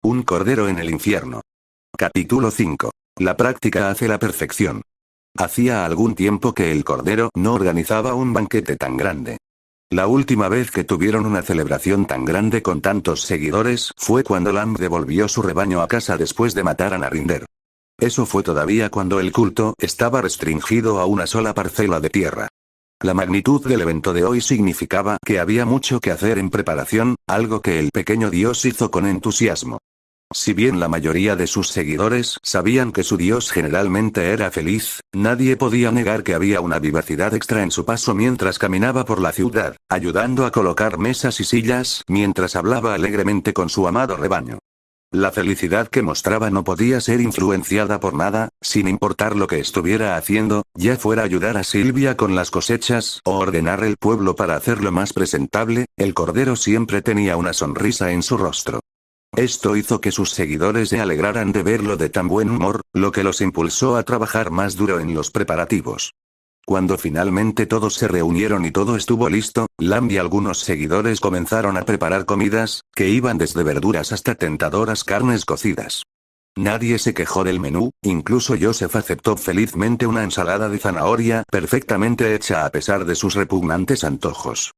Un cordero en el infierno. Capítulo 5. La práctica hace la perfección. Hacía algún tiempo que el cordero no organizaba un banquete tan grande. La última vez que tuvieron una celebración tan grande con tantos seguidores fue cuando Lamb devolvió su rebaño a casa después de matar a Narinder. Eso fue todavía cuando el culto estaba restringido a una sola parcela de tierra. La magnitud del evento de hoy significaba que había mucho que hacer en preparación, algo que el pequeño dios hizo con entusiasmo. Si bien la mayoría de sus seguidores sabían que su dios generalmente era feliz, nadie podía negar que había una vivacidad extra en su paso mientras caminaba por la ciudad, ayudando a colocar mesas y sillas mientras hablaba alegremente con su amado rebaño. La felicidad que mostraba no podía ser influenciada por nada, sin importar lo que estuviera haciendo, ya fuera ayudar a Silvia con las cosechas o ordenar el pueblo para hacerlo más presentable, el cordero siempre tenía una sonrisa en su rostro. Esto hizo que sus seguidores se alegraran de verlo de tan buen humor, lo que los impulsó a trabajar más duro en los preparativos. Cuando finalmente todos se reunieron y todo estuvo listo, Lamb y algunos seguidores comenzaron a preparar comidas, que iban desde verduras hasta tentadoras carnes cocidas. Nadie se quejó del menú, incluso Joseph aceptó felizmente una ensalada de zanahoria perfectamente hecha a pesar de sus repugnantes antojos.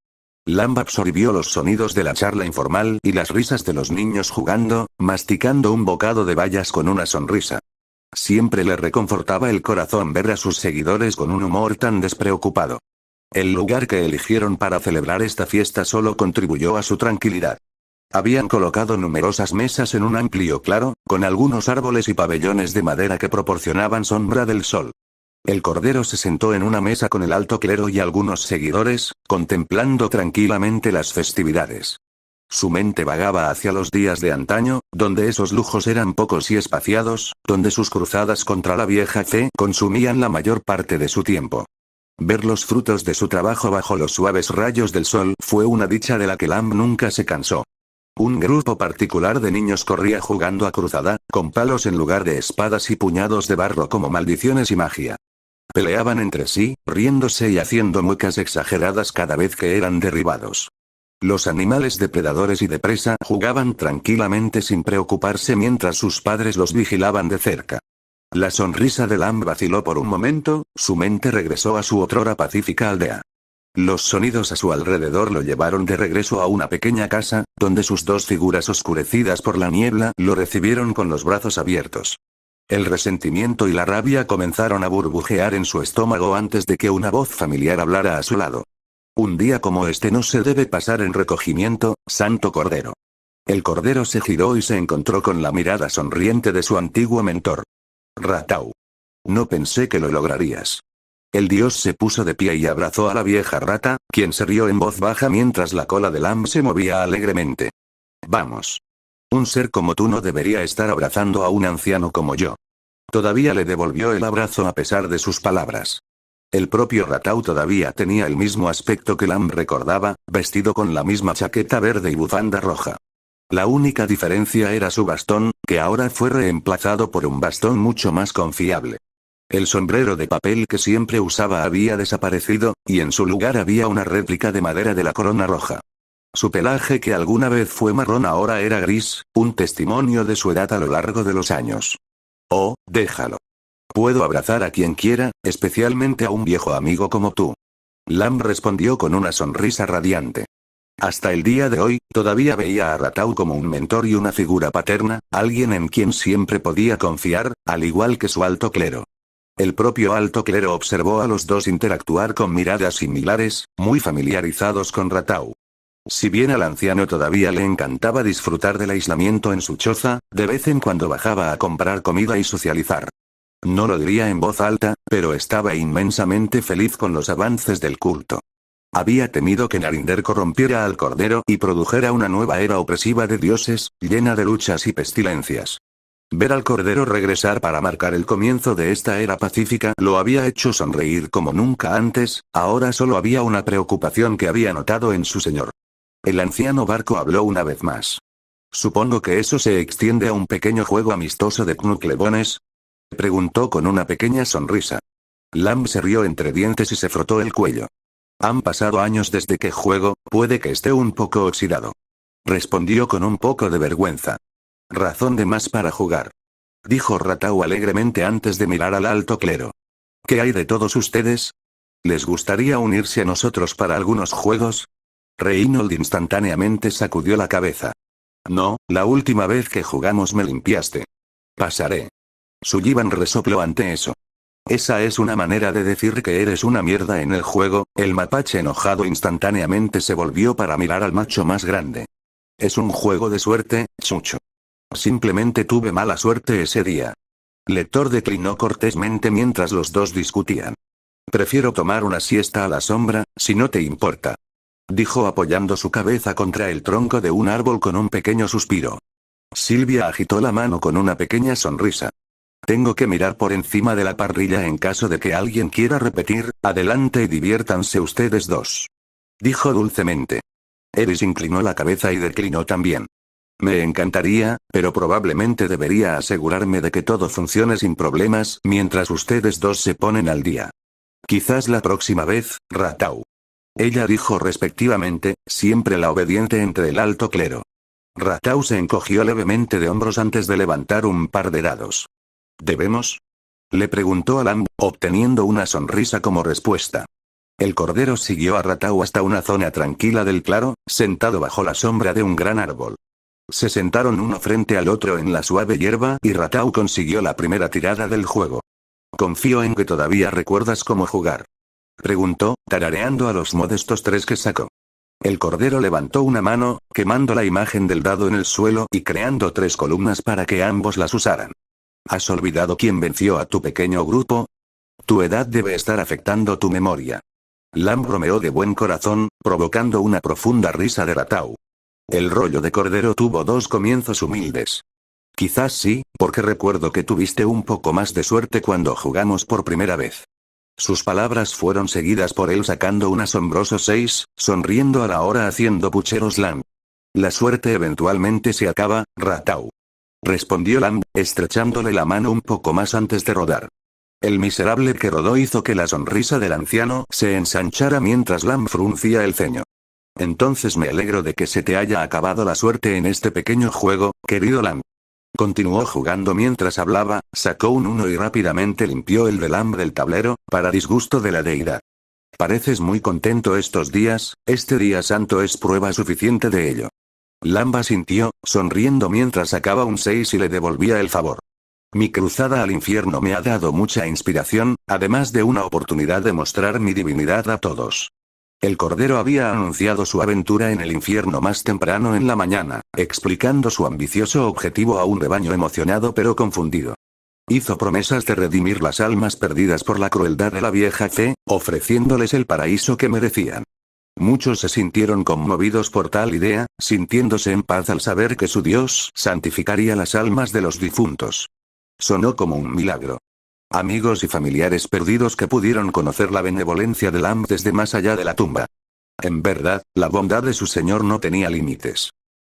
Lamb absorbió los sonidos de la charla informal y las risas de los niños jugando, masticando un bocado de bayas con una sonrisa. Siempre le reconfortaba el corazón ver a sus seguidores con un humor tan despreocupado. El lugar que eligieron para celebrar esta fiesta solo contribuyó a su tranquilidad. Habían colocado numerosas mesas en un amplio claro, con algunos árboles y pabellones de madera que proporcionaban sombra del sol. El cordero se sentó en una mesa con el alto clero y algunos seguidores, contemplando tranquilamente las festividades. Su mente vagaba hacia los días de antaño, donde esos lujos eran pocos y espaciados, donde sus cruzadas contra la vieja fe consumían la mayor parte de su tiempo. Ver los frutos de su trabajo bajo los suaves rayos del sol fue una dicha de la que Lamb nunca se cansó. Un grupo particular de niños corría jugando a cruzada, con palos en lugar de espadas y puñados de barro como maldiciones y magia. Peleaban entre sí, riéndose y haciendo muecas exageradas cada vez que eran derribados. Los animales depredadores y de presa jugaban tranquilamente sin preocuparse mientras sus padres los vigilaban de cerca. La sonrisa de Lamb vaciló por un momento, su mente regresó a su otrora pacífica aldea. Los sonidos a su alrededor lo llevaron de regreso a una pequeña casa, donde sus dos figuras oscurecidas por la niebla lo recibieron con los brazos abiertos. El resentimiento y la rabia comenzaron a burbujear en su estómago antes de que una voz familiar hablara a su lado. Un día como este no se debe pasar en recogimiento, Santo Cordero. El cordero se giró y se encontró con la mirada sonriente de su antiguo mentor. Ratau. No pensé que lo lograrías. El dios se puso de pie y abrazó a la vieja rata, quien se rió en voz baja mientras la cola de Lamb se movía alegremente. Vamos. Un ser como tú no debería estar abrazando a un anciano como yo. Todavía le devolvió el abrazo a pesar de sus palabras. El propio Ratau todavía tenía el mismo aspecto que Lamb recordaba, vestido con la misma chaqueta verde y bufanda roja. La única diferencia era su bastón, que ahora fue reemplazado por un bastón mucho más confiable. El sombrero de papel que siempre usaba había desaparecido, y en su lugar había una réplica de madera de la corona roja. Su pelaje que alguna vez fue marrón ahora era gris, un testimonio de su edad a lo largo de los años. Oh, déjalo. Puedo abrazar a quien quiera, especialmente a un viejo amigo como tú. Lamb respondió con una sonrisa radiante. Hasta el día de hoy, todavía veía a Ratau como un mentor y una figura paterna, alguien en quien siempre podía confiar, al igual que su alto clero. El propio alto clero observó a los dos interactuar con miradas similares, muy familiarizados con Ratau. Si bien al anciano todavía le encantaba disfrutar del aislamiento en su choza, de vez en cuando bajaba a comprar comida y socializar. No lo diría en voz alta, pero estaba inmensamente feliz con los avances del culto. Había temido que Narinder corrompiera al cordero y produjera una nueva era opresiva de dioses, llena de luchas y pestilencias. Ver al cordero regresar para marcar el comienzo de esta era pacífica lo había hecho sonreír como nunca antes, ahora solo había una preocupación que había notado en su señor. El anciano barco habló una vez más. Supongo que eso se extiende a un pequeño juego amistoso de knucklebones. Preguntó con una pequeña sonrisa. Lamb se rió entre dientes y se frotó el cuello. Han pasado años desde que juego, puede que esté un poco oxidado. Respondió con un poco de vergüenza. Razón de más para jugar. Dijo Ratau alegremente antes de mirar al alto clero. ¿Qué hay de todos ustedes? ¿Les gustaría unirse a nosotros para algunos juegos? Reinold instantáneamente sacudió la cabeza. No, la última vez que jugamos me limpiaste. Pasaré. Sullivan resopló ante eso. Esa es una manera de decir que eres una mierda en el juego. El mapache enojado instantáneamente se volvió para mirar al macho más grande. Es un juego de suerte, Chucho. Simplemente tuve mala suerte ese día. Lector declinó cortésmente mientras los dos discutían. Prefiero tomar una siesta a la sombra, si no te importa. Dijo apoyando su cabeza contra el tronco de un árbol con un pequeño suspiro. Silvia agitó la mano con una pequeña sonrisa. Tengo que mirar por encima de la parrilla en caso de que alguien quiera repetir. Adelante y diviértanse ustedes dos. Dijo dulcemente. Eris inclinó la cabeza y declinó también. Me encantaría, pero probablemente debería asegurarme de que todo funcione sin problemas mientras ustedes dos se ponen al día. Quizás la próxima vez, Ratau. Ella dijo respectivamente, siempre la obediente entre el alto clero. Ratau se encogió levemente de hombros antes de levantar un par de dados. ¿Debemos? Le preguntó a Lamb, obteniendo una sonrisa como respuesta. El cordero siguió a Ratau hasta una zona tranquila del claro, sentado bajo la sombra de un gran árbol. Se sentaron uno frente al otro en la suave hierba y Ratau consiguió la primera tirada del juego. Confío en que todavía recuerdas cómo jugar. Preguntó, tarareando a los modestos 3 que sacó. El cordero levantó una mano, quemando la imagen del dado en el suelo y creando 3 columnas para que ambos las usaran. ¿Has olvidado quién venció a tu pequeño grupo? Tu edad debe estar afectando tu memoria. Lamb bromeó de buen corazón, provocando una profunda risa de Ratau. El rollo de cordero tuvo 2 comienzos humildes. Quizás sí, porque recuerdo que tuviste un poco más de suerte cuando jugamos por primera vez. Sus palabras fueron seguidas por él sacando un asombroso 6, sonriendo a la hora haciendo pucheros Lamb. La suerte eventualmente se acaba, Ratau. Respondió Lamb, estrechándole la mano un poco más antes de rodar. El miserable que rodó hizo que la sonrisa del anciano se ensanchara mientras Lamb fruncía el ceño. Entonces me alegro de que se te haya acabado la suerte en este pequeño juego, querido Lamb. Continuó jugando mientras hablaba, sacó un 1 y rápidamente limpió el de Lamb del tablero, para disgusto de la deidad. Pareces muy contento estos días, este día santo es prueba suficiente de ello. Lamb asintió, sonriendo mientras sacaba un 6 y le devolvía el favor. Mi cruzada al infierno me ha dado mucha inspiración, además de una oportunidad de mostrar mi divinidad a todos. El cordero había anunciado su aventura en el infierno más temprano en la mañana, explicando su ambicioso objetivo a un rebaño emocionado pero confundido. Hizo promesas de redimir las almas perdidas por la crueldad de la vieja fe, ofreciéndoles el paraíso que merecían. Muchos se sintieron conmovidos por tal idea, sintiéndose en paz al saber que su Dios santificaría las almas de los difuntos. Sonó como un milagro. Amigos y familiares perdidos que pudieron conocer la benevolencia de Lamb desde más allá de la tumba. En verdad, la bondad de su señor no tenía límites.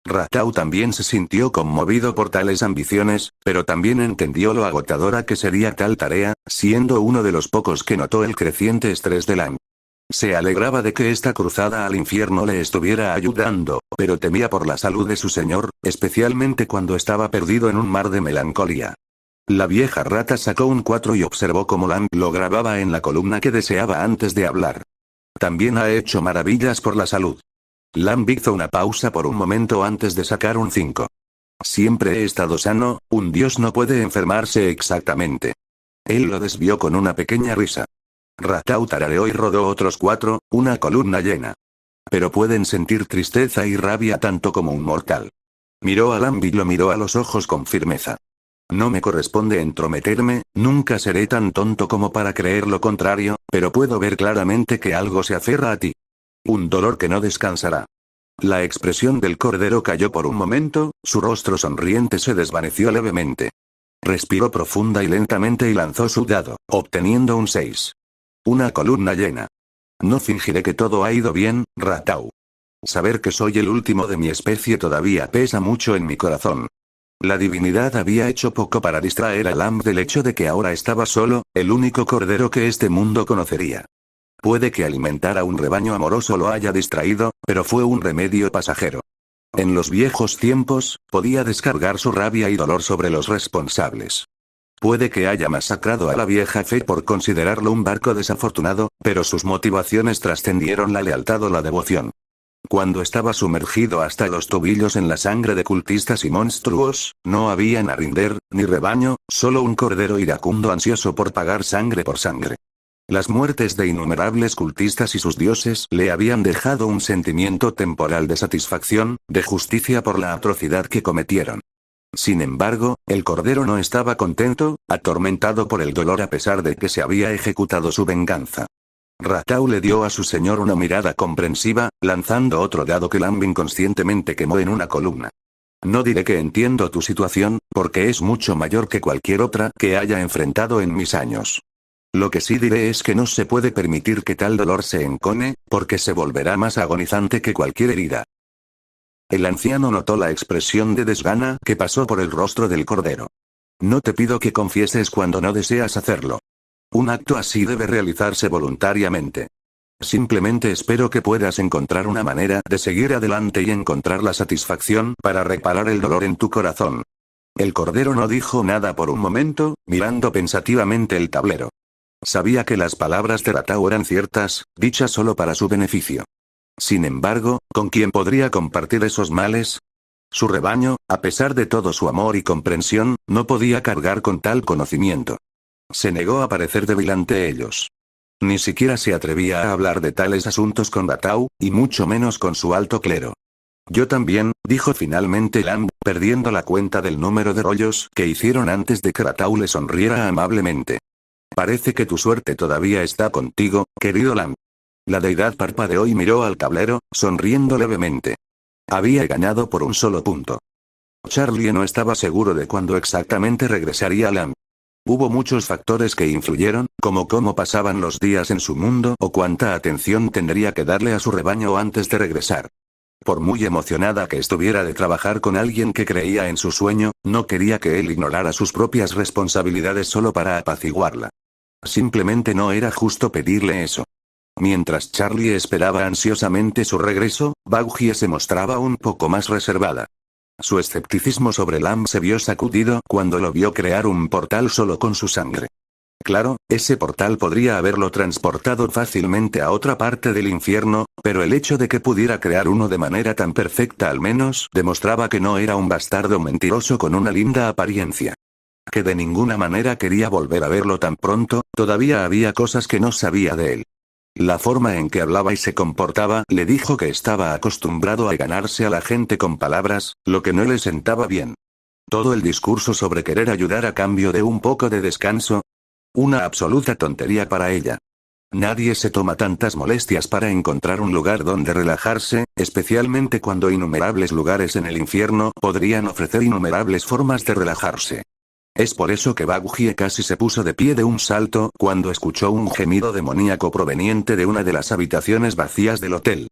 Ratau también se sintió conmovido por tales ambiciones, pero también entendió lo agotadora que sería tal tarea, siendo uno de los pocos que notó el creciente estrés de Lamb. Se alegraba de que esta cruzada al infierno le estuviera ayudando, pero temía por la salud de su señor, especialmente cuando estaba perdido en un mar de melancolía. La vieja rata sacó un 4 y observó cómo Lamb lo grababa en la columna que deseaba antes de hablar. También ha hecho maravillas por la salud. Lamb hizo una pausa por un momento antes de sacar un 5. Siempre he estado sano, un dios no puede enfermarse exactamente. Él lo desvió con una pequeña risa. Ratau tarareó y rodó otros 4, una columna llena. Pero pueden sentir tristeza y rabia tanto como un mortal. Miró a Lamb y lo miró a los ojos con firmeza. No me corresponde entrometerme, nunca seré tan tonto como para creer lo contrario, pero puedo ver claramente que algo se aferra a ti. Un dolor que no descansará. La expresión del cordero cayó por un momento, su rostro sonriente se desvaneció levemente. Respiró profunda y lentamente y lanzó su dado, obteniendo un 6. Una columna llena. No fingiré que todo ha ido bien, Ratau. Saber que soy el último de mi especie todavía pesa mucho en mi corazón. La divinidad había hecho poco para distraer a Lamb del hecho de que ahora estaba solo, el único cordero que este mundo conocería. Puede que alimentar a un rebaño amoroso lo haya distraído, pero fue un remedio pasajero. En los viejos tiempos, podía descargar su rabia y dolor sobre los responsables. Puede que haya masacrado a la vieja fe por considerarlo un barco desafortunado, pero sus motivaciones trascendieron la lealtad o la devoción. Cuando estaba sumergido hasta los tobillos en la sangre de cultistas y monstruos, no había Narinder, ni rebaño, solo un cordero iracundo ansioso por pagar sangre por sangre. Las muertes de innumerables cultistas y sus dioses le habían dejado un sentimiento temporal de satisfacción, de justicia por la atrocidad que cometieron. Sin embargo, el cordero no estaba contento, atormentado por el dolor a pesar de que se había ejecutado su venganza. Ratau le dio a su señor una mirada comprensiva, lanzando otro dado que Lamb inconscientemente quemó en una columna. No diré que entiendo tu situación, porque es mucho mayor que cualquier otra que haya enfrentado en mis años. Lo que sí diré es que no se puede permitir que tal dolor se encone, porque se volverá más agonizante que cualquier herida. El anciano notó la expresión de desgana que pasó por el rostro del cordero. No te pido que confieses cuando no deseas hacerlo. Un acto así debe realizarse voluntariamente. Simplemente espero que puedas encontrar una manera de seguir adelante y encontrar la satisfacción para reparar el dolor en tu corazón. El cordero no dijo nada por un momento, mirando pensativamente el tablero. Sabía que las palabras de Ratau eran ciertas, dichas solo para su beneficio. Sin embargo, ¿con quién podría compartir esos males? Su rebaño, a pesar de todo su amor y comprensión, no podía cargar con tal conocimiento. Se negó a parecer débil ante ellos. Ni siquiera se atrevía a hablar de tales asuntos con Ratau, y mucho menos con su alto clero. Yo también, dijo finalmente Lamb, perdiendo la cuenta del número de rollos que hicieron antes de que Ratau le sonriera amablemente. Parece que tu suerte todavía está contigo, querido Lamb. La deidad parpadeó y miró al tablero, sonriendo levemente. Había ganado por un solo punto. Charlie no estaba seguro de cuándo exactamente regresaría Lamb. Hubo muchos factores que influyeron, como cómo pasaban los días en su mundo o cuánta atención tendría que darle a su rebaño antes de regresar. Por muy emocionada que estuviera de trabajar con alguien que creía en su sueño, no quería que él ignorara sus propias responsabilidades solo para apaciguarla. Simplemente no era justo pedirle eso. Mientras Charlie esperaba ansiosamente su regreso, Baugie se mostraba un poco más reservada. Su escepticismo sobre Lamb se vio sacudido cuando lo vio crear un portal solo con su sangre. Claro, ese portal podría haberlo transportado fácilmente a otra parte del infierno, pero el hecho de que pudiera crear uno de manera tan perfecta al menos demostraba que no era un bastardo mentiroso con una linda apariencia. Que de ninguna manera quería volver a verlo tan pronto, todavía había cosas que no sabía de él. La forma en que hablaba y se comportaba le dijo que estaba acostumbrado a ganarse a la gente con palabras, lo que no le sentaba bien. Todo el discurso sobre querer ayudar a cambio de un poco de descanso. Una absoluta tontería para ella. Nadie se toma tantas molestias para encontrar un lugar donde relajarse, especialmente cuando innumerables lugares en el infierno podrían ofrecer innumerables formas de relajarse. Es por eso que Baugie casi se puso de pie de un salto cuando escuchó un gemido demoníaco proveniente de una de las habitaciones vacías del hotel.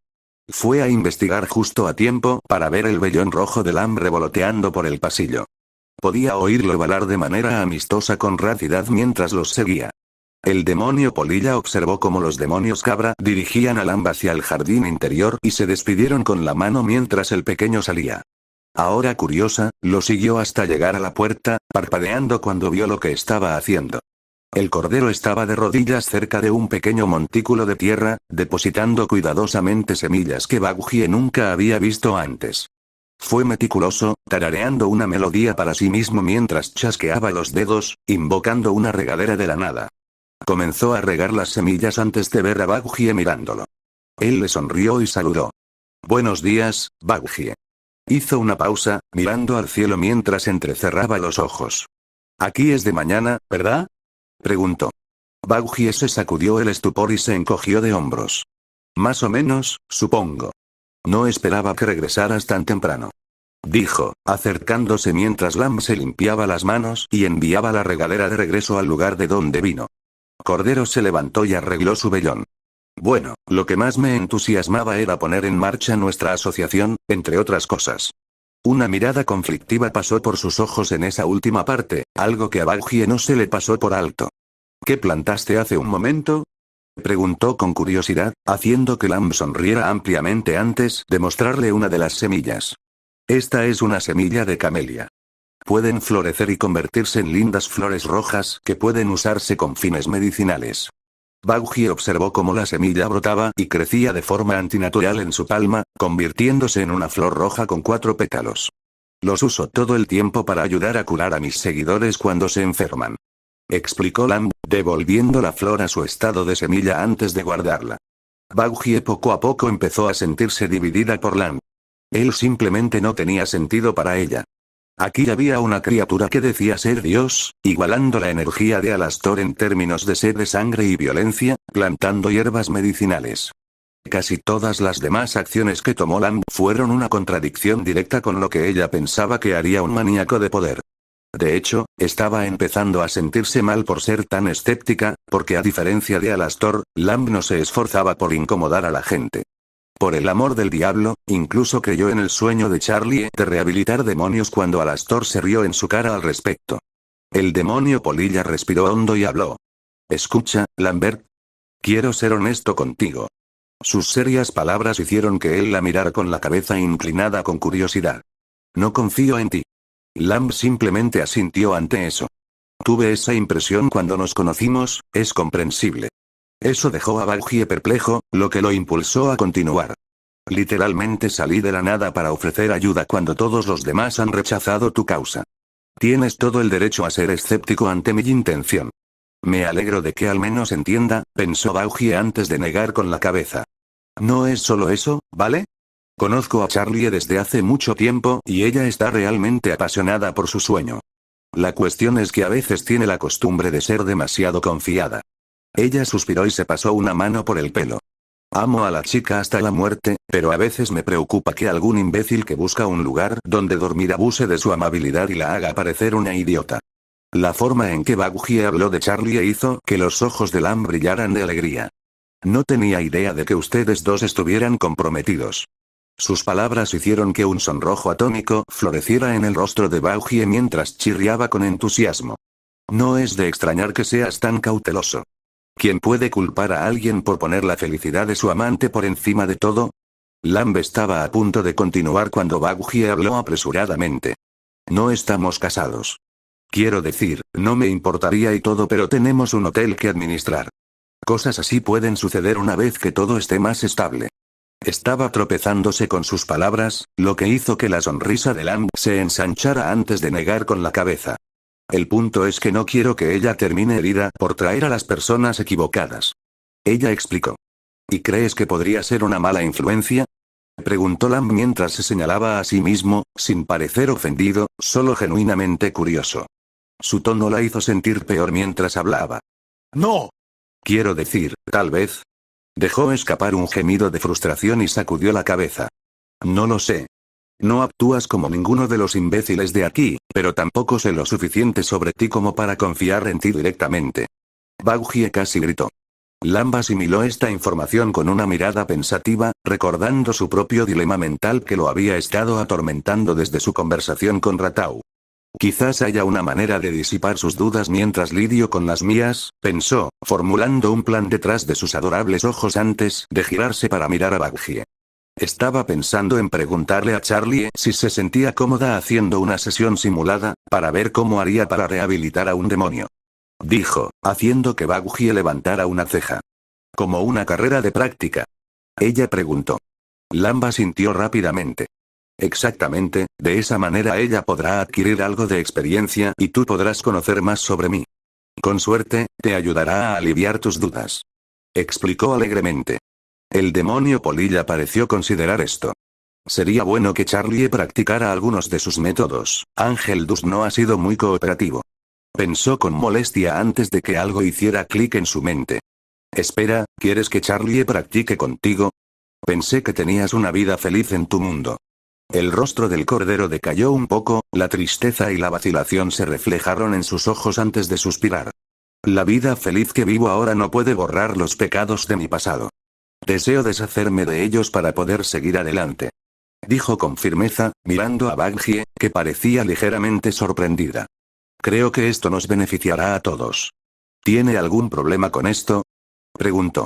Fue a investigar justo a tiempo para ver el vellón rojo de Lamb revoloteando por el pasillo. Podía oírlo balar de manera amistosa con racidad mientras los seguía. El demonio polilla observó cómo los demonios cabra dirigían a Lamb hacia el jardín interior y se despidieron con la mano mientras el pequeño salía. Ahora curiosa, lo siguió hasta llegar a la puerta, parpadeando cuando vio lo que estaba haciendo. El cordero estaba de rodillas cerca de un pequeño montículo de tierra, depositando cuidadosamente semillas que Baugie nunca había visto antes. Fue meticuloso, tarareando una melodía para sí mismo mientras chasqueaba los dedos, invocando una regadera de la nada. Comenzó a regar las semillas antes de ver a Baugie mirándolo. Él le sonrió y saludó. Buenos días, Baugie. Hizo una pausa, mirando al cielo mientras entrecerraba los ojos. Aquí es de mañana, ¿verdad? Preguntó. Baugie se sacudió el estupor y se encogió de hombros. Más o menos, supongo. No esperaba que regresaras tan temprano. Dijo, acercándose mientras Lamb se limpiaba las manos y enviaba la regadera de regreso al lugar de donde vino. Cordero se levantó y arregló su vellón. Bueno, lo que más me entusiasmaba era poner en marcha nuestra asociación, entre otras cosas. Una mirada conflictiva pasó por sus ojos en esa última parte, algo que a Baugie no se le pasó por alto. ¿Qué plantaste hace un momento? Preguntó con curiosidad, haciendo que Lamb sonriera ampliamente antes de mostrarle una de las semillas. Esta es una semilla de camelia. Pueden florecer y convertirse en lindas flores rojas que pueden usarse con fines medicinales. Baoji observó cómo la semilla brotaba y crecía de forma antinatural en su palma, convirtiéndose en una flor roja con 4 pétalos. Los uso todo el tiempo para ayudar a curar a mis seguidores cuando se enferman. Explicó Lam, devolviendo la flor a su estado de semilla antes de guardarla. Baoji poco a poco empezó a sentirse dividida por Lam. Él simplemente no tenía sentido para ella. Aquí había una criatura que decía ser Dios, igualando la energía de Alastor en términos de sed de sangre y violencia, plantando hierbas medicinales. Casi todas las demás acciones que tomó Lam fueron una contradicción directa con lo que ella pensaba que haría un maníaco de poder. De hecho, estaba empezando a sentirse mal por ser tan escéptica, porque a diferencia de Alastor, Lam no se esforzaba por incomodar a la gente. Por el amor del diablo, incluso creyó en el sueño de Charlie de rehabilitar demonios cuando Alastor se rió en su cara al respecto. El demonio polilla respiró hondo y habló. Escucha, Lambert. Quiero ser honesto contigo. Sus serias palabras hicieron que él la mirara con la cabeza inclinada con curiosidad. No confío en ti. Lamb simplemente asintió ante eso. Tuve esa impresión cuando nos conocimos, es comprensible. Eso dejó a Baoji perplejo, lo que lo impulsó a continuar. Literalmente salí de la nada para ofrecer ayuda cuando todos los demás han rechazado tu causa. Tienes todo el derecho a ser escéptico ante mi intención. Me alegro de que al menos entienda, pensó Baoji antes de negar con la cabeza. No es solo eso, ¿vale? Conozco a Charlie desde hace mucho tiempo y ella está realmente apasionada por su sueño. La cuestión es que a veces tiene la costumbre de ser demasiado confiada. Ella suspiró y se pasó una mano por el pelo. Amo a la chica hasta la muerte, pero a veces me preocupa que algún imbécil que busca un lugar donde dormir abuse de su amabilidad y la haga parecer una idiota. La forma en que Baoji habló de Charlie hizo que los ojos de Lam brillaran de alegría. No tenía idea de que ustedes dos estuvieran comprometidos. Sus palabras hicieron que un sonrojo atónico floreciera en el rostro de Baoji mientras chirriaba con entusiasmo. No es de extrañar que seas tan cauteloso. ¿Quién puede culpar a alguien por poner la felicidad de su amante por encima de todo? Lamb estaba a punto de continuar cuando Baoji habló apresuradamente. No estamos casados. Quiero decir, no me importaría y todo, pero tenemos un hotel que administrar. Cosas así pueden suceder una vez que todo esté más estable. Estaba tropezándose con sus palabras, lo que hizo que la sonrisa de Lamb se ensanchara antes de negar con la cabeza. El punto es que no quiero que ella termine herida por traer a las personas equivocadas. Ella explicó. ¿Y crees que podría ser una mala influencia? Preguntó Lamb mientras se señalaba a sí mismo, sin parecer ofendido, solo genuinamente curioso. Su tono la hizo sentir peor mientras hablaba. No. Quiero decir, tal vez. Dejó escapar un gemido de frustración y sacudió la cabeza. No lo sé. No actúas como ninguno de los imbéciles de aquí, pero tampoco sé lo suficiente sobre ti como para confiar en ti directamente. Baoji casi gritó. Lamb asimiló esta información con una mirada pensativa, recordando su propio dilema mental que lo había estado atormentando desde su conversación con Ratau. Quizás haya una manera de disipar sus dudas mientras lidio con las mías, pensó, formulando un plan detrás de sus adorables ojos antes de girarse para mirar a Baoji. Estaba pensando en preguntarle a Charlie si se sentía cómoda haciendo una sesión simulada, para ver cómo haría para rehabilitar a un demonio. Dijo, haciendo que Baoji levantara una ceja. Como una carrera de práctica. Ella preguntó. Lamb asintió rápidamente. Exactamente, de esa manera ella podrá adquirir algo de experiencia y tú podrás conocer más sobre mí. Con suerte, te ayudará a aliviar tus dudas. Explicó alegremente. El demonio polilla pareció considerar esto. Sería bueno que Charlie practicara algunos de sus métodos. Ángel Dus no ha sido muy cooperativo. Pensó con molestia antes de que algo hiciera clic en su mente. Espera, ¿quieres que Charlie practique contigo? Pensé que tenías una vida feliz en tu mundo. El rostro del cordero decayó un poco, la tristeza y la vacilación se reflejaron en sus ojos antes de suspirar. La vida feliz que vivo ahora no puede borrar los pecados de mi pasado. Deseo deshacerme de ellos para poder seguir adelante. Dijo con firmeza, mirando a Baoji, que parecía ligeramente sorprendida. Creo que esto nos beneficiará a todos. ¿Tiene algún problema con esto? Preguntó.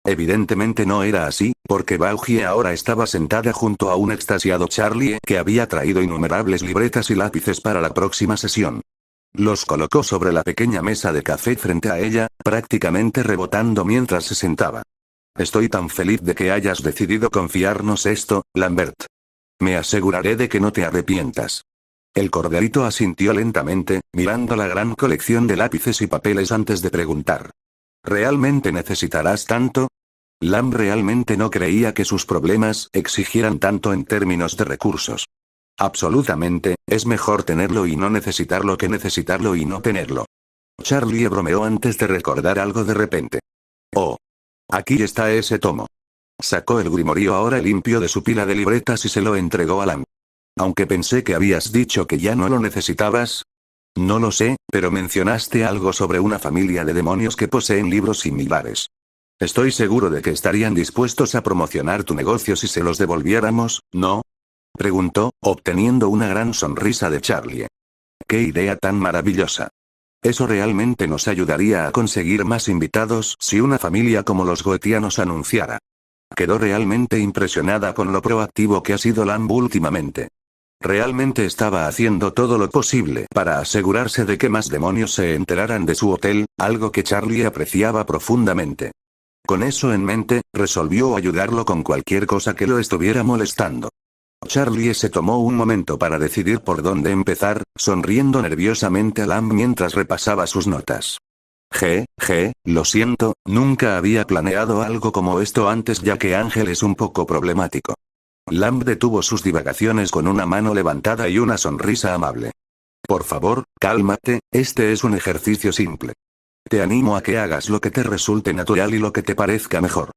Evidentemente no era así, porque Baugie ahora estaba sentada junto a un extasiado Charlie que había traído innumerables libretas y lápices para la próxima sesión. Los colocó sobre la pequeña mesa de café frente a ella, prácticamente rebotando mientras se sentaba. Estoy tan feliz de que hayas decidido confiarnos esto, Lambert. Me aseguraré de que no te arrepientas. El corderito asintió lentamente, mirando la gran colección de lápices y papeles antes de preguntar. ¿Realmente necesitarás tanto? Lamb realmente no creía que sus problemas exigieran tanto en términos de recursos. Absolutamente, es mejor tenerlo y no necesitarlo que necesitarlo y no tenerlo. Charlie bromeó antes de recordar algo de repente. Oh. Aquí está ese tomo. Sacó el grimorío ahora limpio de su pila de libretas y se lo entregó a Lamb. Aunque pensé que habías dicho que ya no lo necesitabas. No lo sé, pero mencionaste algo sobre una familia de demonios que poseen libros similares. Estoy seguro de que estarían dispuestos a promocionar tu negocio si se los devolviéramos, ¿no? Preguntó, obteniendo una gran sonrisa de Charlie. ¡Qué idea tan maravillosa! Eso realmente nos ayudaría a conseguir más invitados si una familia como los Goetia nos anunciara. Quedó realmente impresionada con lo proactivo que ha sido Lamb últimamente. Realmente estaba haciendo todo lo posible para asegurarse de que más demonios se enteraran de su hotel, algo que Charlie apreciaba profundamente. Con eso en mente, resolvió ayudarlo con cualquier cosa que lo estuviera molestando. Charlie se tomó un momento para decidir por dónde empezar, sonriendo nerviosamente a Lamb mientras repasaba sus notas. Lo siento, nunca había planeado algo como esto antes ya que Ángel es un poco problemático. Lamb detuvo sus divagaciones con una mano levantada y una sonrisa amable. Por favor, cálmate, este es un ejercicio simple. Te animo a que hagas lo que te resulte natural y lo que te parezca mejor.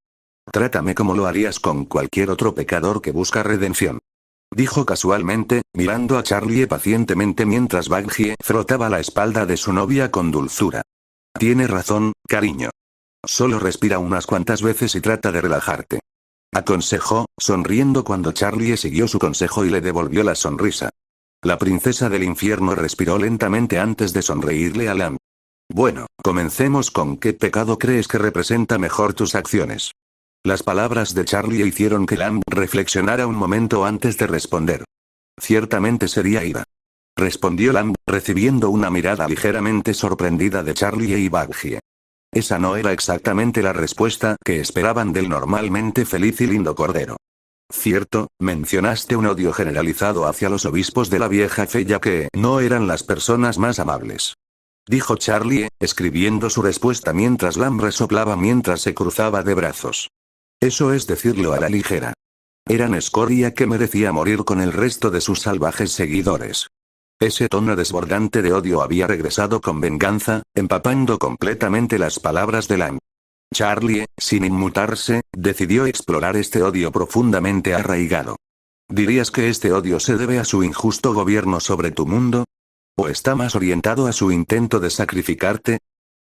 Trátame como lo harías con cualquier otro pecador que busca redención. Dijo casualmente, mirando a Charlie pacientemente mientras Baugie frotaba la espalda de su novia con dulzura. Tiene razón, cariño. Solo respira unas cuantas veces y trata de relajarte. Aconsejó, sonriendo cuando Charlie siguió su consejo y le devolvió la sonrisa. La princesa del infierno respiró lentamente antes de sonreírle a Lamb. Bueno, comencemos con ¿qué pecado crees que representa mejor tus acciones? Las palabras de Charlie hicieron que Lamb reflexionara un momento antes de responder. Ciertamente sería ira. Respondió Lamb, recibiendo una mirada ligeramente sorprendida de Charlie y Baugie. Esa no era exactamente la respuesta que esperaban del normalmente feliz y lindo cordero. Cierto, mencionaste un odio generalizado hacia los obispos de la vieja fe ya que no eran las personas más amables. Dijo Charlie, escribiendo su respuesta mientras Lamb resoplaba mientras se cruzaba de brazos. Eso es decirlo a la ligera. Eran escoria que merecía morir con el resto de sus salvajes seguidores. Ese tono desbordante de odio había regresado con venganza, empapando completamente las palabras de Lamb. Charlie, sin inmutarse, decidió explorar este odio profundamente arraigado. ¿Dirías que este odio se debe a su injusto gobierno sobre tu mundo? ¿O está más orientado a su intento de sacrificarte?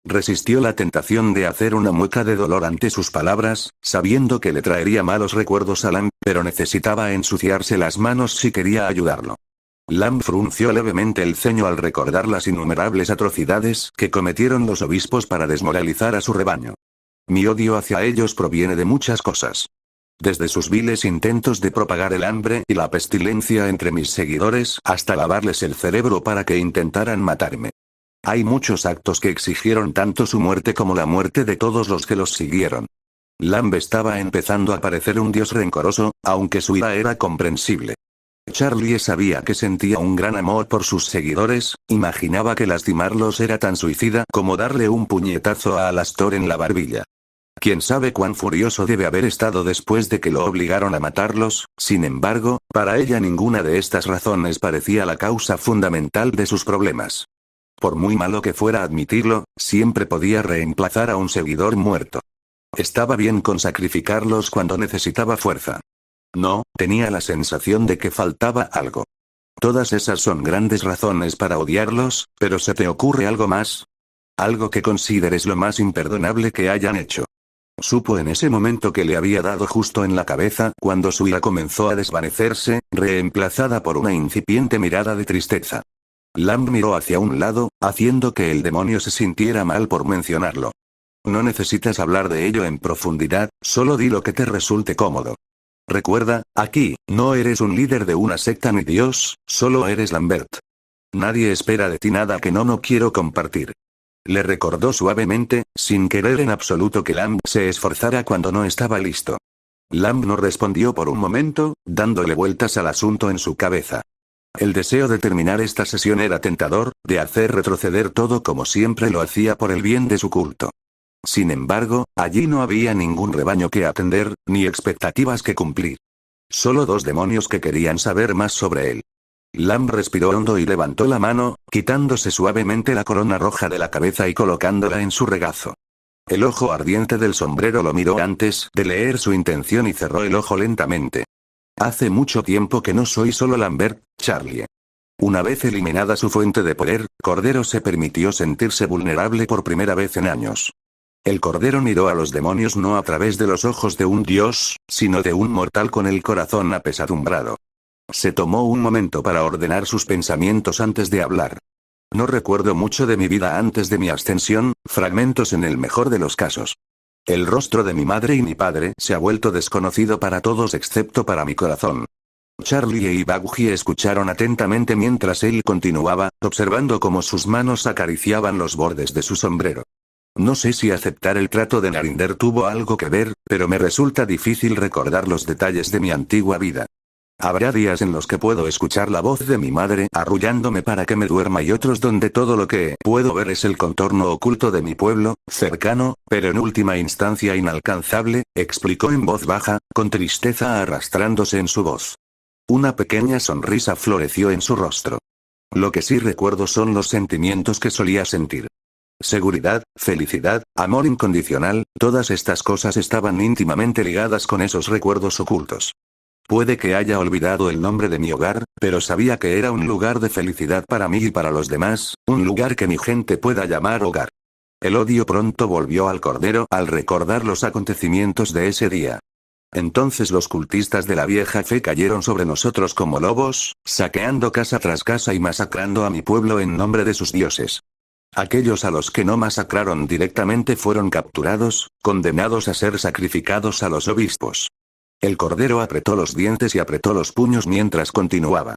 Resistió la tentación de hacer una mueca de dolor ante sus palabras, sabiendo que le traería malos recuerdos a Lamb, pero necesitaba ensuciarse las manos si quería ayudarlo. Lamb frunció levemente el ceño al recordar las innumerables atrocidades que cometieron los obispos para desmoralizar a su rebaño. Mi odio hacia ellos proviene de muchas cosas. Desde sus viles intentos de propagar el hambre y la pestilencia entre mis seguidores hasta lavarles el cerebro para que intentaran matarme. Hay muchos actos que exigieron tanto su muerte como la muerte de todos los que los siguieron. Lamb estaba empezando a parecer un dios rencoroso, aunque su ira era comprensible. Charlie sabía que sentía un gran amor por sus seguidores, imaginaba que lastimarlos era tan suicida como darle un puñetazo a Alastor en la barbilla. Quién sabe cuán furioso debe haber estado después de que lo obligaron a matarlos, sin embargo, para ella ninguna de estas razones parecía la causa fundamental de sus problemas. Por muy malo que fuera admitirlo, siempre podía reemplazar a un seguidor muerto. Estaba bien con sacrificarlos cuando necesitaba fuerza. No, tenía la sensación de que faltaba algo. Todas esas son grandes razones para odiarlos, pero ¿se te ocurre algo más? Algo que consideres lo más imperdonable que hayan hecho. Supo en ese momento que le había dado justo en la cabeza cuando su ira comenzó a desvanecerse, reemplazada por una incipiente mirada de tristeza. Lamb miró hacia un lado, haciendo que el demonio se sintiera mal por mencionarlo. No necesitas hablar de ello en profundidad, solo di lo que te resulte cómodo. Recuerda, aquí, no eres un líder de una secta ni Dios, solo eres Lambert. Nadie espera de ti nada que no quiero compartir. Le recordó suavemente, sin querer en absoluto que Lamb se esforzara cuando no estaba listo. Lamb no respondió por un momento, dándole vueltas al asunto en su cabeza. El deseo de terminar esta sesión era tentador, de hacer retroceder todo como siempre lo hacía por el bien de su culto. Sin embargo, allí no había ningún rebaño que atender, ni expectativas que cumplir. Solo dos demonios que querían saber más sobre él. Lamb respiró hondo y levantó la mano, quitándose suavemente la corona roja de la cabeza y colocándola en su regazo. El ojo ardiente del sombrero lo miró antes de leer su intención y cerró el ojo lentamente. Hace mucho tiempo que no soy solo Lambert, Charlie. Una vez eliminada su fuente de poder, Cordero se permitió sentirse vulnerable por primera vez en años. El Cordero miró a los demonios no a través de los ojos de un dios, sino de un mortal con el corazón apesadumbrado. Se tomó un momento para ordenar sus pensamientos antes de hablar. No recuerdo mucho de mi vida antes de mi ascensión, fragmentos en el mejor de los casos. El rostro de mi madre y mi padre se ha vuelto desconocido para todos excepto para mi corazón. Charlie e Ibaguchi escucharon atentamente mientras él continuaba, observando cómo sus manos acariciaban los bordes de su sombrero. No sé si aceptar el trato de Narinder tuvo algo que ver, pero me resulta difícil recordar los detalles de mi antigua vida. Habrá días en los que puedo escuchar la voz de mi madre arrullándome para que me duerma y otros donde todo lo que puedo ver es el contorno oculto de mi pueblo, cercano, pero en última instancia inalcanzable, explicó en voz baja, con tristeza arrastrándose en su voz. Una pequeña sonrisa floreció en su rostro. Lo que sí recuerdo son los sentimientos que solía sentir. Seguridad, felicidad, amor incondicional, todas estas cosas estaban íntimamente ligadas con esos recuerdos ocultos. Puede que haya olvidado el nombre de mi hogar, pero sabía que era un lugar de felicidad para mí y para los demás, un lugar que mi gente pueda llamar hogar. El odio pronto volvió al Cordero al recordar los acontecimientos de ese día. Entonces los cultistas de la vieja fe cayeron sobre nosotros como lobos, saqueando casa tras casa y masacrando a mi pueblo en nombre de sus dioses. Aquellos a los que no masacraron directamente fueron capturados, condenados a ser sacrificados a los obispos. El Cordero apretó los dientes y apretó los puños mientras continuaba.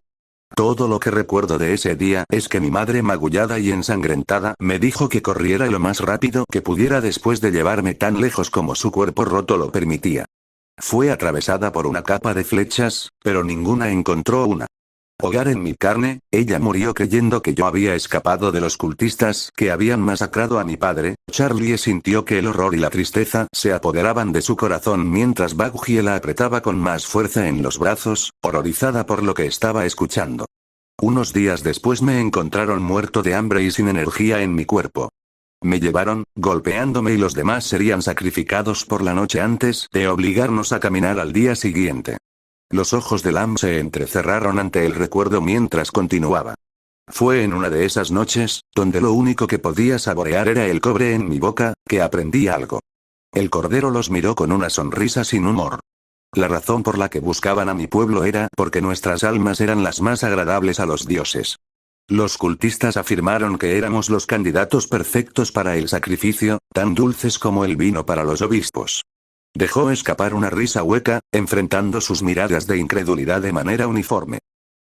Todo lo que recuerdo de ese día es que mi madre magullada y ensangrentada me dijo que corriera lo más rápido que pudiera después de llevarme tan lejos como su cuerpo roto lo permitía. Fue atravesada por una capa de flechas, pero ninguna encontró una hogar en mi carne. Ella murió creyendo que yo había escapado de los cultistas que habían masacrado a mi padre. Charlie sintió que el horror y la tristeza se apoderaban de su corazón mientras Baguchi la apretaba con más fuerza en los brazos, horrorizada por lo que estaba escuchando. Unos días después me encontraron muerto de hambre y sin energía en mi cuerpo. Me llevaron, golpeándome y los demás serían sacrificados por la noche antes de obligarnos a caminar al día siguiente. Los ojos de Lamb se entrecerraron ante el recuerdo mientras continuaba. Fue en una de esas noches, donde lo único que podía saborear era el cobre en mi boca, que aprendí algo. El Cordero los miró con una sonrisa sin humor. La razón por la que buscaban a mi pueblo era porque nuestras almas eran las más agradables a los dioses. Los cultistas afirmaron que éramos los candidatos perfectos para el sacrificio, tan dulces como el vino para los obispos. Dejó escapar una risa hueca, enfrentando sus miradas de incredulidad de manera uniforme.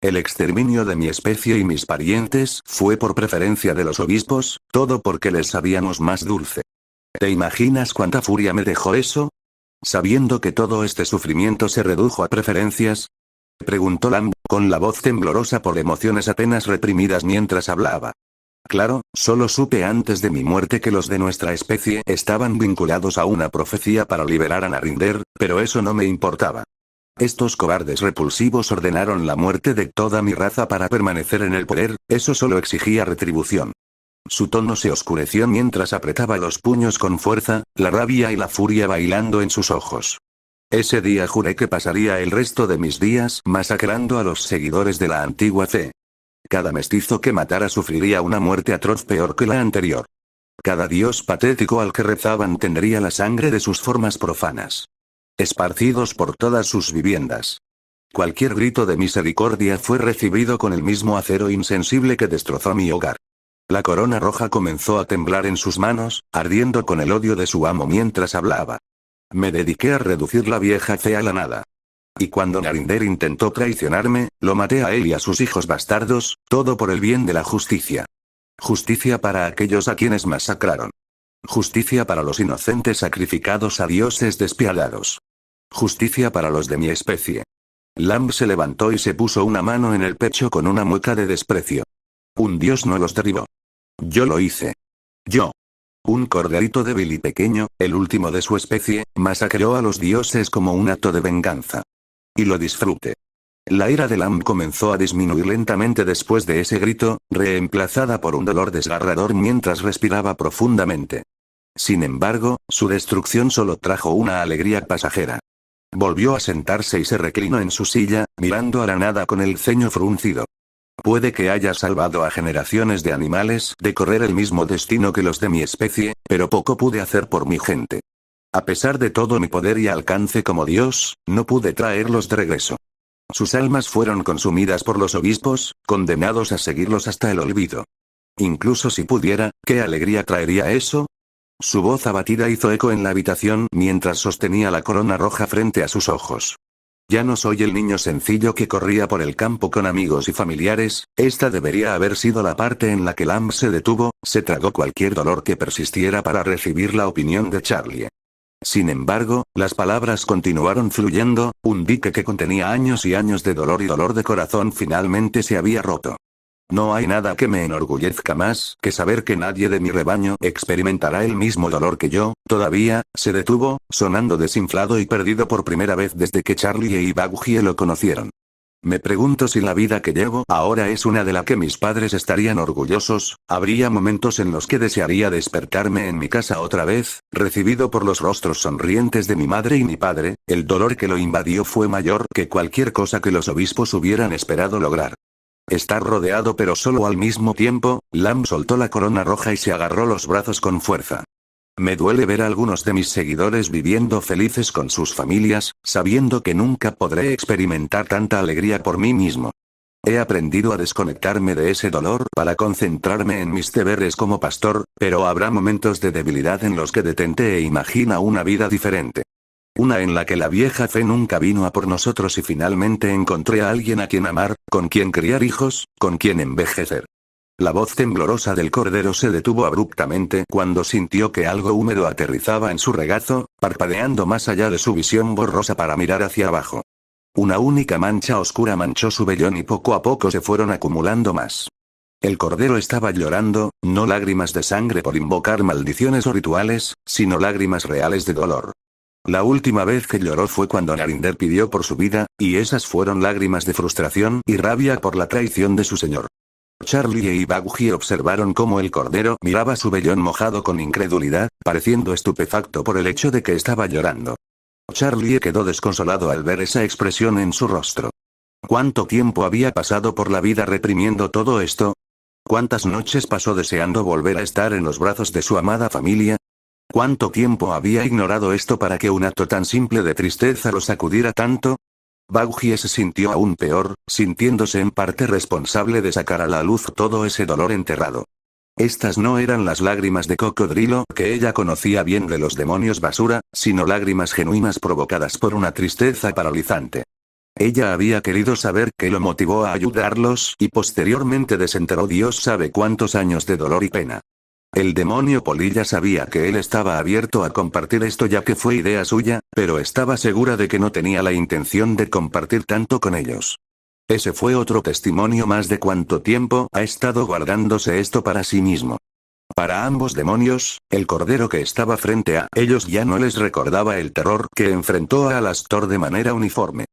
El exterminio de mi especie y mis parientes fue por preferencia de los obispos, todo porque les sabíamos más dulce. ¿Te imaginas cuánta furia me dejó eso? ¿Sabiendo que todo este sufrimiento se redujo a preferencias? Preguntó Lamb, con la voz temblorosa por emociones apenas reprimidas mientras hablaba. Claro, solo supe antes de mi muerte que los de nuestra especie estaban vinculados a una profecía para liberar a Narinder, pero eso no me importaba. Estos cobardes repulsivos ordenaron la muerte de toda mi raza para permanecer en el poder, eso solo exigía retribución. Su tono se oscureció mientras apretaba los puños con fuerza, la rabia y la furia bailando en sus ojos. Ese día juré que pasaría el resto de mis días masacrando a los seguidores de la antigua fe. Cada mestizo que matara sufriría una muerte atroz peor que la anterior. Cada dios patético al que rezaban tendría la sangre de sus formas profanas, esparcidos por todas sus viviendas. Cualquier grito de misericordia fue recibido con el mismo acero insensible que destrozó mi hogar. La corona roja comenzó a temblar en sus manos, ardiendo con el odio de su amo mientras hablaba. Me dediqué a reducir la vieja fe a la nada. Y cuando Narinder intentó traicionarme, lo maté a él y a sus hijos bastardos, todo por el bien de la justicia. Justicia para aquellos a quienes masacraron. Justicia para los inocentes sacrificados a dioses despiadados. Justicia para los de mi especie. Lamb se levantó y se puso una mano en el pecho con una mueca de desprecio. Un dios no los derribó. Yo lo hice. Yo. Un corderito débil y pequeño, el último de su especie, masacró a los dioses como un acto de venganza. Y lo disfruté. La ira de Lamb comenzó a disminuir lentamente después de ese grito, reemplazada por un dolor desgarrador mientras respiraba profundamente. Sin embargo, su destrucción solo trajo una alegría pasajera. Volvió a sentarse y se reclinó en su silla, mirando a la nada con el ceño fruncido. Puede que haya salvado a generaciones de animales de correr el mismo destino que los de mi especie, pero poco pude hacer por mi gente. A pesar de todo mi poder y alcance como Dios, no pude traerlos de regreso. Sus almas fueron consumidas por los obispos, condenados a seguirlos hasta el olvido. Incluso si pudiera, ¿qué alegría traería eso? Su voz abatida hizo eco en la habitación mientras sostenía la corona roja frente a sus ojos. Ya no soy el niño sencillo que corría por el campo con amigos y familiares, esta debería haber sido la parte en la que Lamb se detuvo, se tragó cualquier dolor que persistiera para recibir la opinión de Charlie. Sin embargo, las palabras continuaron fluyendo, un dique que contenía años y años de dolor y dolor de corazón finalmente se había roto. No hay nada que me enorgullezca más que saber que nadie de mi rebaño experimentará el mismo dolor que yo. Todavía, se detuvo, sonando desinflado y perdido por primera vez desde que Charlie e Ibaguchi lo conocieron. Me pregunto si la vida que llevo ahora es una de la que mis padres estarían orgullosos. Habría momentos en los que desearía despertarme en mi casa otra vez, recibido por los rostros sonrientes de mi madre y mi padre. El dolor que lo invadió fue mayor que cualquier cosa que los obispos hubieran esperado lograr. Estar rodeado pero solo al mismo tiempo, Lamb soltó la corona roja y se agarró los brazos con fuerza. Me duele ver a algunos de mis seguidores viviendo felices con sus familias, sabiendo que nunca podré experimentar tanta alegría por mí mismo. He aprendido a desconectarme de ese dolor para concentrarme en mis deberes como pastor, pero habrá momentos de debilidad en los que detente e imagina una vida diferente. Una en la que la vieja fe nunca vino a por nosotros y finalmente encontré a alguien a quien amar, con quien criar hijos, con quien envejecer. La voz temblorosa del cordero se detuvo abruptamente cuando sintió que algo húmedo aterrizaba en su regazo, parpadeando más allá de su visión borrosa para mirar hacia abajo. Una única mancha oscura manchó su vellón y poco a poco se fueron acumulando más. El cordero estaba llorando, no lágrimas de sangre por invocar maldiciones o rituales, sino lágrimas reales de dolor. La última vez que lloró fue cuando Narinder pidió por su vida, y esas fueron lágrimas de frustración y rabia por la traición de su señor. Charlie e Ibaguchi observaron cómo el cordero miraba su vellón mojado con incredulidad, pareciendo estupefacto por el hecho de que estaba llorando. Charlie quedó desconsolado al ver esa expresión en su rostro. ¿Cuánto tiempo había pasado por la vida reprimiendo todo esto? ¿Cuántas noches pasó deseando volver a estar en los brazos de su amada familia? ¿Cuánto tiempo había ignorado esto para que un acto tan simple de tristeza lo sacudiera tanto? Ibaguchi se sintió aún peor, sintiéndose en parte responsable de sacar a la luz todo ese dolor enterrado. Estas no eran las lágrimas de cocodrilo que ella conocía bien de los demonios basura, sino lágrimas genuinas provocadas por una tristeza paralizante. Ella había querido saber qué lo motivó a ayudarlos y posteriormente desenterró Dios sabe cuántos años de dolor y pena. El demonio polilla sabía que él estaba abierto a compartir esto ya que fue idea suya, pero estaba segura de que no tenía la intención de compartir tanto con ellos. Ese fue otro testimonio más de cuánto tiempo ha estado guardándose esto para sí mismo. Para ambos demonios, el cordero que estaba frente a ellos ya no les recordaba el terror que enfrentó a Alastor de manera uniforme.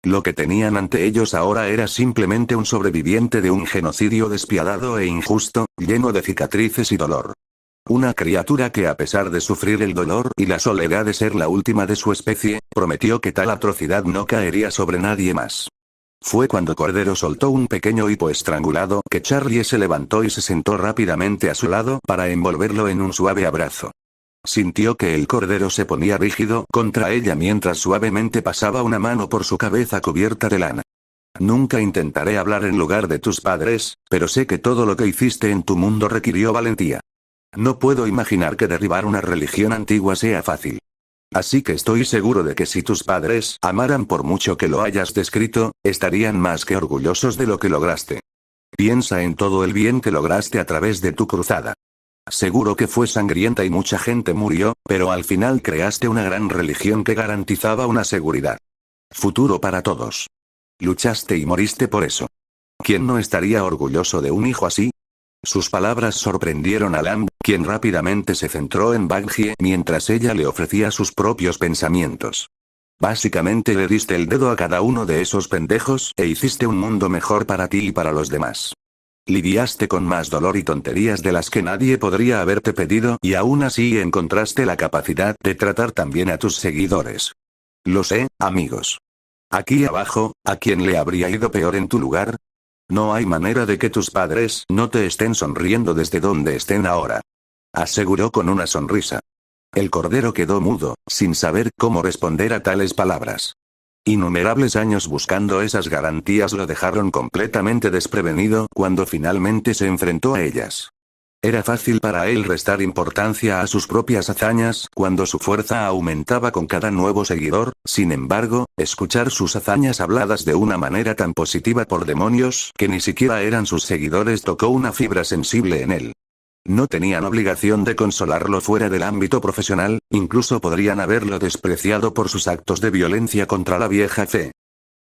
Lo que tenían ante ellos ahora era simplemente un sobreviviente de un genocidio despiadado e injusto, lleno de cicatrices y dolor. Una criatura que a pesar de sufrir el dolor y la soledad de ser la última de su especie, prometió que tal atrocidad no caería sobre nadie más. Fue cuando Cordero soltó un pequeño hipo estrangulado que Charlie se levantó y se sentó rápidamente a su lado para envolverlo en un suave abrazo. Sintió que el cordero se ponía rígido contra ella mientras suavemente pasaba una mano por su cabeza cubierta de lana. Nunca intentaré hablar en lugar de tus padres, pero sé que todo lo que hiciste en tu mundo requirió valentía. No puedo imaginar que derribar una religión antigua sea fácil. Así que estoy seguro de que si tus padres amaran por mucho que lo hayas descrito, estarían más que orgullosos de lo que lograste. Piensa en todo el bien que lograste a través de tu cruzada. Seguro que fue sangrienta y mucha gente murió, pero al final creaste una gran religión que garantizaba una seguridad. Futuro para todos. Luchaste y moriste por eso. ¿Quién no estaría orgulloso de un hijo así? Sus palabras sorprendieron a Lam, quien rápidamente se centró en Bangie mientras ella le ofrecía sus propios pensamientos. Básicamente le diste el dedo a cada uno de esos pendejos e hiciste un mundo mejor para ti y para los demás. Lidiaste con más dolor y tonterías de las que nadie podría haberte pedido y aún así encontraste la capacidad de tratar también a tus seguidores. Lo sé, amigos. Aquí abajo, ¿a quién le habría ido peor en tu lugar? No hay manera de que tus padres no te estén sonriendo desde donde estén ahora. Aseguró con una sonrisa. El cordero quedó mudo, sin saber cómo responder a tales palabras. Innumerables años buscando esas garantías lo dejaron completamente desprevenido cuando finalmente se enfrentó a ellas. Era fácil para él restar importancia a sus propias hazañas cuando su fuerza aumentaba con cada nuevo seguidor, sin embargo, escuchar sus hazañas habladas de una manera tan positiva por demonios que ni siquiera eran sus seguidores tocó una fibra sensible en él. No tenían obligación de consolarlo fuera del ámbito profesional, incluso podrían haberlo despreciado por sus actos de violencia contra la vieja fe.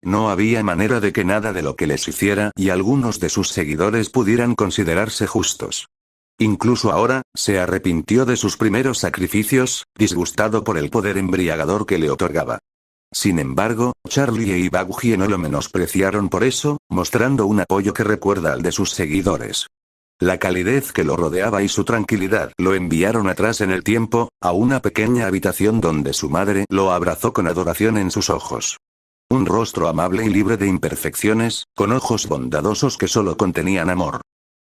No había manera de que nada de lo que les hiciera y algunos de sus seguidores pudieran considerarse justos. Incluso ahora, se arrepintió de sus primeros sacrificios, disgustado por el poder embriagador que le otorgaba. Sin embargo, Charlie y Bangie no lo menospreciaron por eso, mostrando un apoyo que recuerda al de sus seguidores. La calidez que lo rodeaba y su tranquilidad lo enviaron atrás en el tiempo, a una pequeña habitación donde su madre lo abrazó con adoración en sus ojos. Un rostro amable y libre de imperfecciones, con ojos bondadosos que solo contenían amor.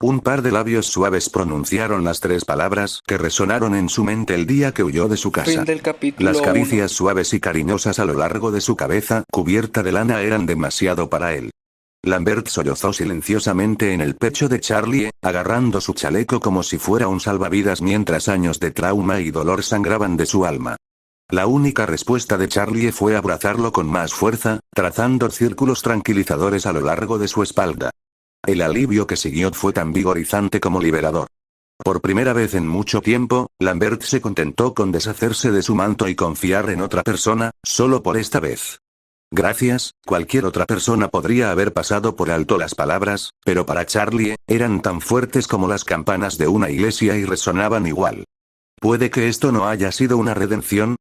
Un par de labios suaves pronunciaron las 3 palabras que resonaron en su mente el día que huyó de su casa. Fin del capítulo Las caricias 1. suaves y cariñosas a lo largo de su cabeza, cubierta de lana, eran demasiado para él. Lambert sollozó silenciosamente en el pecho de Charlie, agarrando su chaleco como si fuera un salvavidas mientras años de trauma y dolor sangraban de su alma. La única respuesta de Charlie fue abrazarlo con más fuerza, trazando círculos tranquilizadores a lo largo de su espalda. El alivio que siguió fue tan vigorizante como liberador. Por primera vez en mucho tiempo, Lambert se contentó con deshacerse de su manto y confiar en otra persona, solo por esta vez. Gracias, cualquier otra persona podría haber pasado por alto las palabras, pero para Charlie, eran tan fuertes como las campanas de una iglesia y resonaban igual. Puede que esto no haya sido una redención,